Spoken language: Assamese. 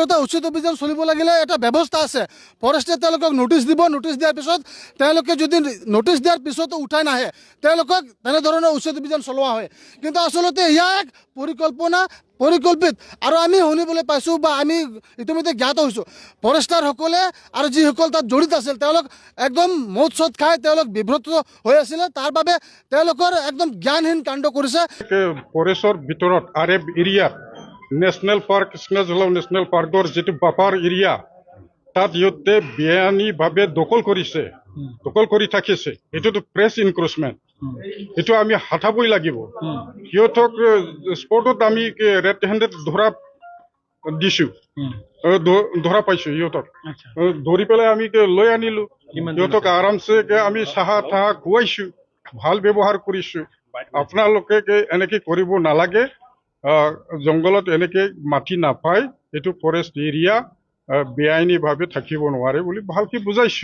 আচলতে উচিত অভিযান চলিব লাগিলে এটা ব্যৱস্থা আছে ফৰেষ্টে তেওঁলোকক নোটিছ দিব নোটিছ দিয়াৰ পিছত তেওঁলোকে যদি নোটিছ দিয়াৰ পিছতো উঠাই নাহে তেওঁলোকক তেনেধৰণৰ উচিত অভিযান চলোৱা হয় কিন্তু আচলতে এয়া এক পৰিকল্পিত আৰু আমি শুনিবলৈ পাইছোঁ বা আমি ইতিমধ্যে জ্ঞাত হৈছোঁ ফৰেষ্টাৰসকলে আৰু যিসকল তাত জড়িত আছিল তেওঁলোক একদম মদ চদ খাই তেওঁলোক বিভ্ৰত হৈ আছিলে তাৰ বাবে তেওঁলোকৰ একদম জ্ঞানহীন কাণ্ড কৰিছে ফৰেষ্টৰ ভিতৰত আৰএফ এৰিয়াত নেশ্যনেল পাৰ্ক স্নেজলাও নেশ্যনেল পাৰ্কৰ যিটো বাফাৰ এৰিয়া তাত সিহঁতে বেআইনীভাৱে দখল কৰি থাকিছে এইটোতো প্ৰেছ ইনক্ৰোচমেণ্ট এইটো আমি হাতাবই লাগিব সিহঁতক স্পটত আমি ৰেড হেণ্ডেড দিছোঁ ধৰা পাইছোঁ সিহঁতক ধৰি পেলাই আমি লৈ আনিলোঁ সিহঁতক আৰামছে আমি চাহা তাহা খুৱাইছোঁ ভাল ব্যৱহাৰ কৰিছোঁ আপোনালোকে এনেকৈ কৰিব নালাগে জংঘলত এনেকৈ মাটি নাপায় এইটো ফৰেষ্ট এৰিয়া বেআইনীভাৱে থাকিব নোৱাৰে বুলি ভালকৈ বুজাইছোঁ